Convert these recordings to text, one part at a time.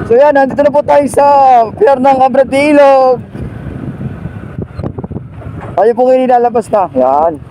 So yan, nandito na po tayo sa pier ng Abra de Ilog. Tayo po ngayon nilalabas na. Yan.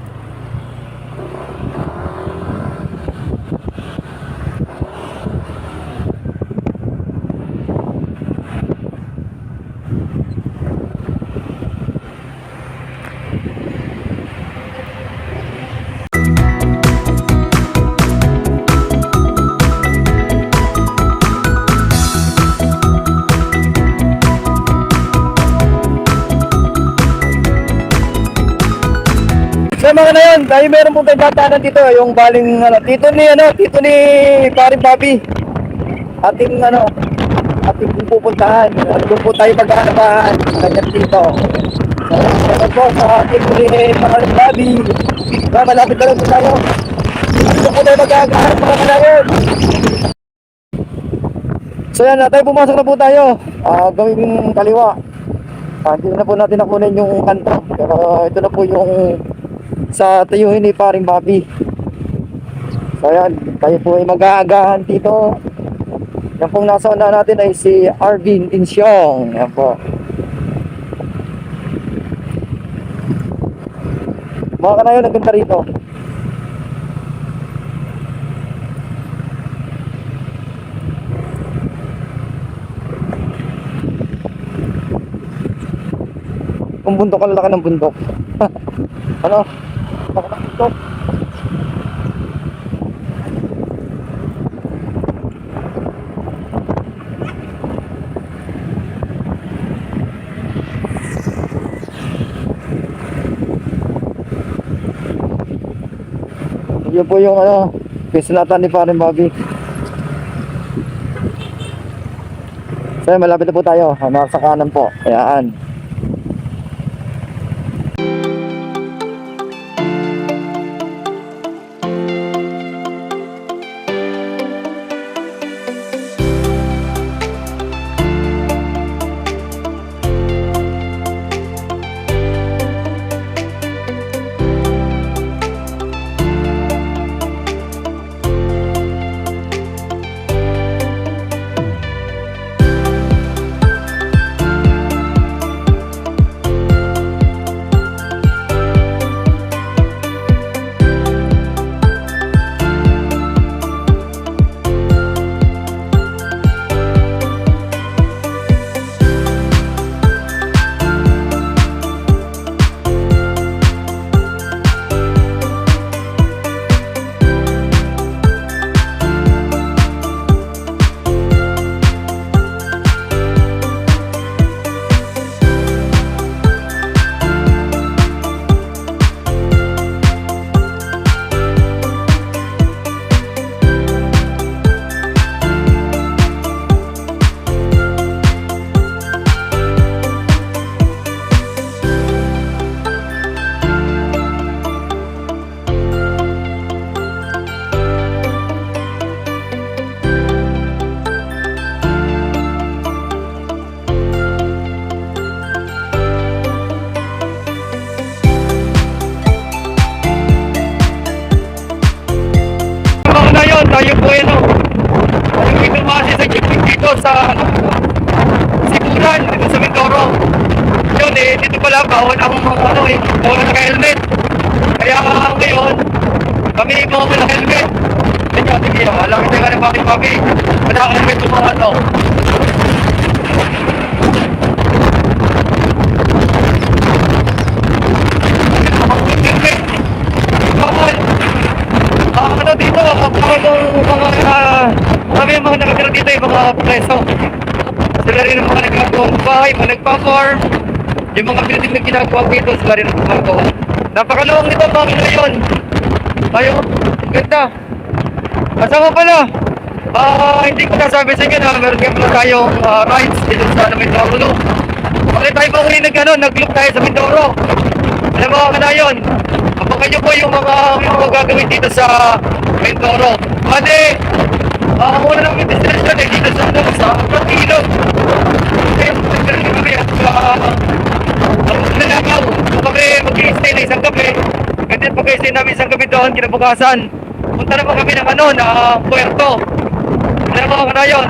So mga na yun, tayo meron pong tayong dito, yung baling dito ni Paring Bobby. Ating pupuntahan. Doon po tayo mag-aanabahan. Ganyan dito. So po sa ating ni Paring Bobby. Malapit na lang po tayo. Doon po tayo mag-aanabahan mga na yun. So yan, tayo pumasok na po tayo. Gawing kaliwa. Hindi na po natin nakunin yung kanto. Pero ito na po yung sa tayuhin ni Paring Bobby. So yan, tayo po ay mag-aagahan dito. Yan pong nasa una natin ay si Arvin Insyong. Yan po. Mga kanayon, ang ganda rito. Kung bundok, ang laki ng bundok. Ano? Bundok. Yun po yung pisinatan ni Paring Bobby. So malapit na po tayo. Nasa kanan po. Ayan. Tayo po yun yung pinumasi sa jeeping dito sa Sikuran, dito sa Mindoro. Yun dito pala bawal ang bawal naka-helmet. Kaya ngayon kami mga naka-helmet. Sige, alam kita nga ng Paring Bobby, naka-helmet yung mga dito, kami yung mga nakatira dito yung mga preso. Sila rin yung mga nagkakawang bahay, mga nagpa-farm. Yung mga building na ginagawa dito, sila rin ang gumagawa. Napakaluwang nito mga ngayon. Tayo, ganda. Kasama pala. Hindi ko nasabi sa inyo na meron kaya pala tayong rides dito sa Mindoro. Bakit tayo pa ulit nag-look tayo sa Mindoro? Alam mo ka na yun. Kapag kayo po yung mga gagawin dito sa Mindoro. Pwede, muna lang yung destination dito sa Ilog. Kaya kami at Nalagaw. Kami mag-i-stay na isang gabi. Ganyan pag guys, ay namin isang gabi doon, kinabukasan. Punta naman kami ng ano, na Puerto. Kaya mga kanayon,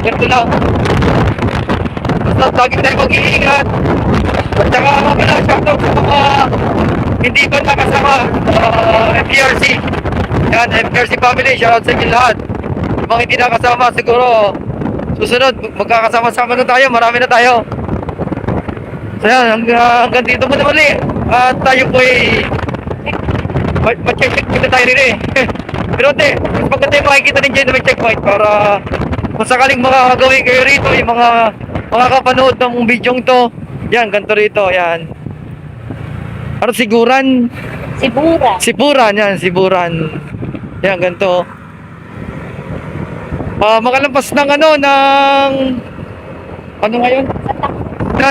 ganito lang. Basta lagi tayo mag-iingat. At saka mga pala, shoutout sa mga hindi ba nakasama, FPRC. Yan, FPRC family, shoutout sa inyo lahat. Yung mga hindi nakasama, siguro, susunod, magkakasama-sama na tayo, marami na tayo. So yan, hanggang dito muna muli. At tayo po ay ma-check kita tayo rin eh. Pero te, mas maganda yung makikita din dyan na may checkpoint para kung sakaling makakagawin kayo rito, yung mga makakapanood ng video to, yan, ganito rito, yan. Ano, siguran? Sibura. Siburan, yan, siburan. Yan, ganito. Makalampas ng ano, ng ano ngayon?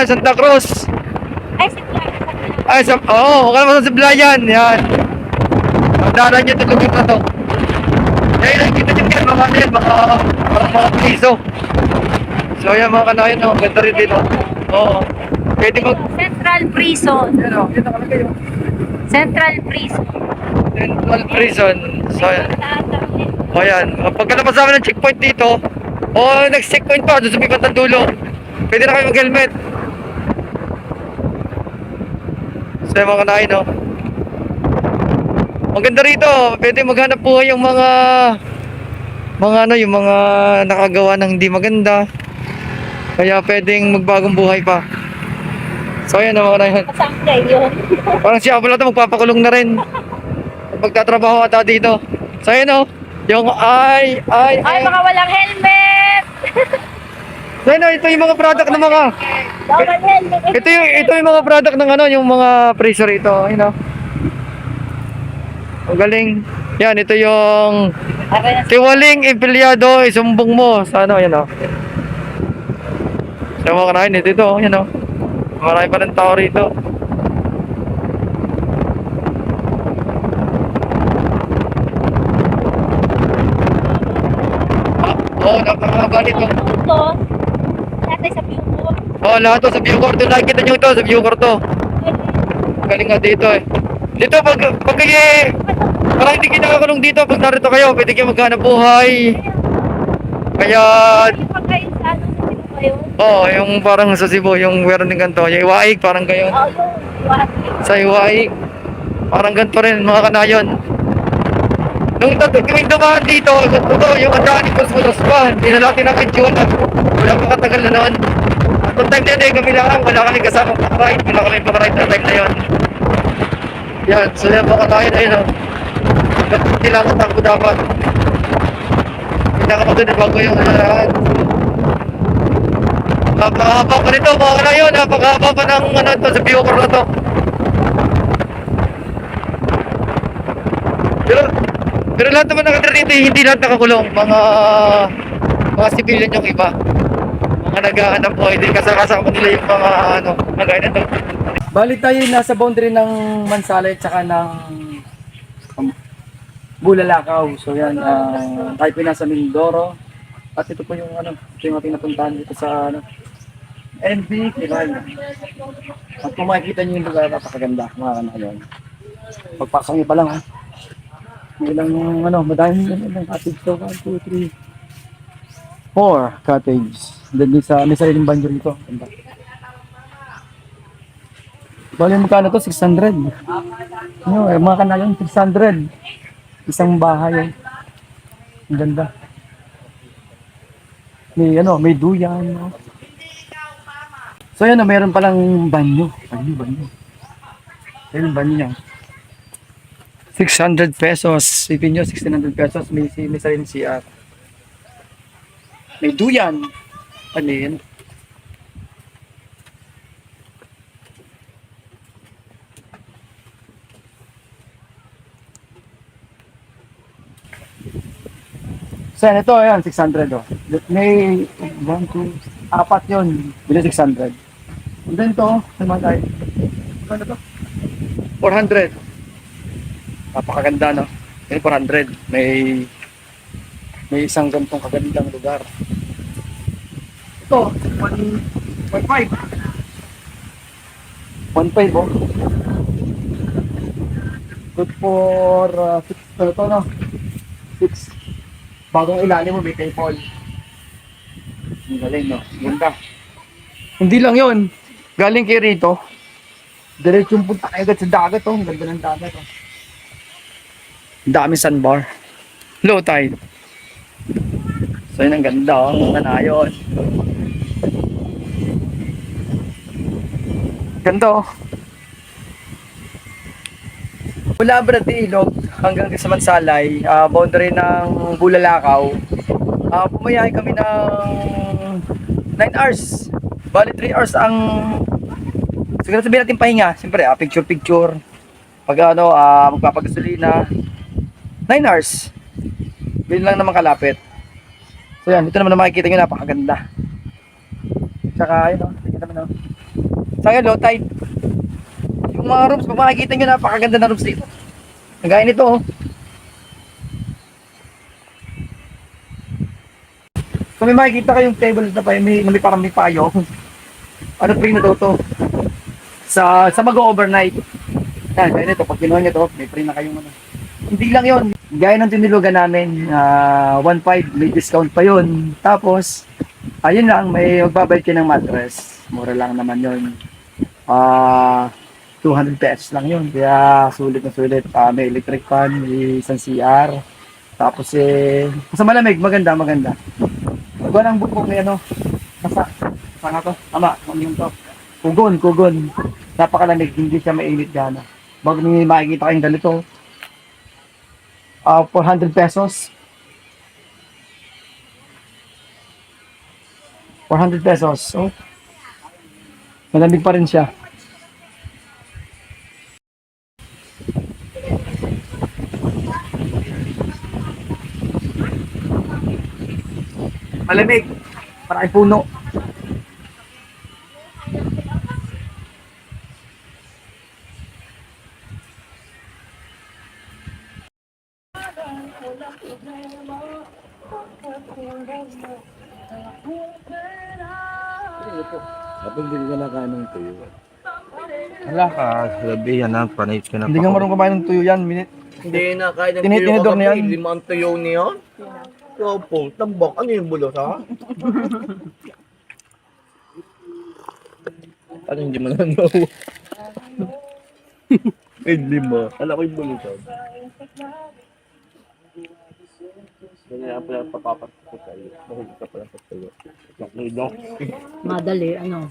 Santa Cruz. Ay, Sibura. Ay, makalampas ng Siblayan, yan. Ang daanan nyo, tulugin na to. Yan, nakikita nyo yan, mga yan, mga piso. So yan mga kanayan, no? Ganda rin dito. Oo. Pwede mag... Central Prison. Yan o, dito nakalagay yun. Central Prison. Central Prison. So yan. O yan. Pagkalabas namin ng checkpoint dito, next checkpoint pa, doon sa may bandang dulo. Pwede na kayo mag-helmet. So yan mga kanayan, no? Ang ganda rito, pwede maghanap buhay yung mga ano, yung mga nakagawa ng hindi maganda. Kaya pwedeng magbagong buhay pa. So ayan naman na yan. Saan kayo? Parang si Apple na magpapakulong na rin. Magtatrabaho ata dito. So ayan o. Yung Ay, mga walang helmet! So ayan o, ito yung mga product ng mga... Walang helmet! Ito yung mga product ng ano, yung mga freezer ito. Ayan o. Ang galing. Yan, ito yung... Tiwaling empleyado, isumbong mo. Sa ano, ayan o. So mga kanain, ito, ayan o. Marami pa ng tao rito. Napakahaba nito. Ito. Natay sa Bucor. Lahat to sa Bucor. Doon nakikita nyo ito sa Bucor to. Galing nga dito eh. Dito pag kayo parang hindi kayo nakakulong dito pag narito kayo, pwede kayo maghanap buhay. Kaya Pag kayo sa ano sa Cebu kayo? yung parang sa Cebu, yung meron din ganito, yung Iwaig, parang gayon. Yung what? Sa Iwaig, parang ganito rin mga kanayon. Nung tuwing dumaan dito, ito yung andaan ni Cosmodos pa, hindi na natin na-video na. Wala pa katagal na noon. At noong time na yun, kami lang, wala kami kasama pang-ride, wala kami pang-ride na time na yun. Yan, so yan mga kanayon, ayun o. Kailangan takbo dapat. Kailangan maganda bago yung lahat. Napakahaba pa nito mga kanayon, napakahaba pa ng ano to sa Bucor na to. Pero lahat naman nakatira dito, hindi lahat nakakulong. Mga civilian yung iba. Mga naghahanap po, hindi kasama nila yung mga ano, nagaya na to. Bali tayo nasa boundary ng Mansalay at saka ng Bulalakaw. So yan, tayo po nasa Mindoro. At ito po yung ano, ito yung ating napuntahan dito sa ano, NB Kiral. At kung makikita nyo yung lugar, napakaganda mga kanayon. Pagpasok nyo pa lang ha. Ilang ano, madami ilang cottage to, 1, 2, 3, 4 cottage. Then may sariling banyo dito. Ganda. Bali magkano to? 600. Ano, mga kanayon, 600. Isang bahay. Ang ganda. May duyan. No? So yan, mayroon palang banyo. Banyo. Yan yung banyo niya. 600 pesos. Sipin nyo, 1,600 pesos. May sariling CR. May duyan. Ano yan? So yan, ito, ayan, 600 oh. May 1, 2, 4 yun. Bili 600. And then ito, namatay. Ano to? 400. Napakaganda, no? May 400. May isang gantong kagandang lugar. Ito, 1.5. 1.5 oh. Good for 6 to no? 6. Bagong ilalim mo, may table. Ang galing, no? Ganda. Hindi lang yun. Galing kay rito. Diretso yung punta kayo agad sa dagat, oh. Ang ganda ng dagat, oh. Dami sandbar. Low tide. So yun ang ganda, oh. Nanayon. Ganda, oh. Mula Ilog hanggang sa Mansalay, boundary ng Bulalakaw, pumayahe kami ng 9 hours. Bali 3 hours ang siguro sabihin natin pahinga. Siyempre, picture-picture. Pag magpapagasolina. 9 hours. Yun lang naman kalapit. So yan, dito naman na makikita nyo, napakaganda. Tsaka, yun o, tingnan naman o. Saka low tide. Yung mga rooms, pag makikita nyo, napakaganda na rooms dito. Nagaya nito oh. So may makikita kayong table na may parang may payo. Ano free na to? Sa mag-overnight. Yan, kaya nito, pag kinuha nyo to, may free na kayong ano. Hindi lang yon. Gaya ng tinilugan namin, 1.5, may discount pa yon. Tapos, ayun lang, may magbabayad kayo ng mattress. Mura lang naman yon. 200 pesos lang yun. Kaya sulit na sulit. May electric fan, may isang CR. Tapos sa malamig, maganda. Huwag ang bukong may ano. Saan to? Ama, yung to. Kugon. Napakalamig, hindi siya mainit gana. Bago may makikita kayong ganito. 400 pesos. 400 pesos. Oh. Malamig pa rin siya. Malamig. Parang puno. Kapag hindi ka nakain ng tuyo. Wala ka, sabi yan na, panay ka na. Hindi nga marunong kumain ng tuyo yan. Hindi na kain ng tuyo Tinitinidor na kagabi. yan. 5 ang tuyo niya. Ikaw po, tambak. Ano yung bulos ha? Ano hindi mo lang know? May 5. Alam ko yung bulos ha? Kaya pala papapatok ko sa'yo. Mahulog ka pala sa tuyo. Madali, ano.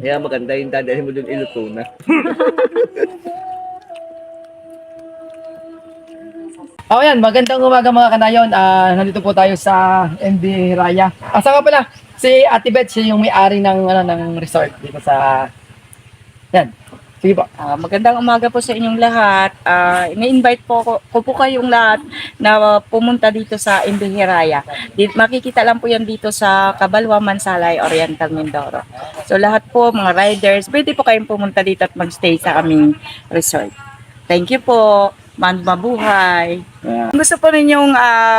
Kaya maganda yung dadalhin mo dun iluto na. Oh, yan. Magandang umaga mga kanayon. Nandito po tayo sa MB Raya. Saan ka pala? Si Ate Beth, siya yung may-ari ng resort dito sa... Yan. Sige po. Magandang umaga po sa inyong lahat. Ini-invite ko po kayong lahat na pumunta dito sa Imbihiraya. Makikita lang po yan dito sa Cabalwa, Mansalay, Oriental, Mindoro. So lahat po, mga riders, pwede po kayong pumunta dito at magstay sa aming resort. Thank you po. Mabuhay. Kung gusto po ninyong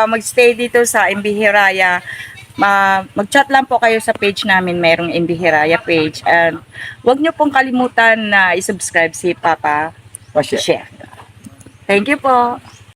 magstay dito sa Imbihiraya, mag-chat lang po kayo sa page namin, mayroong Imbihiraya page. And huwag nyo pong kalimutan na i-subscribe si Papa Pasya. Chef. Thank you po.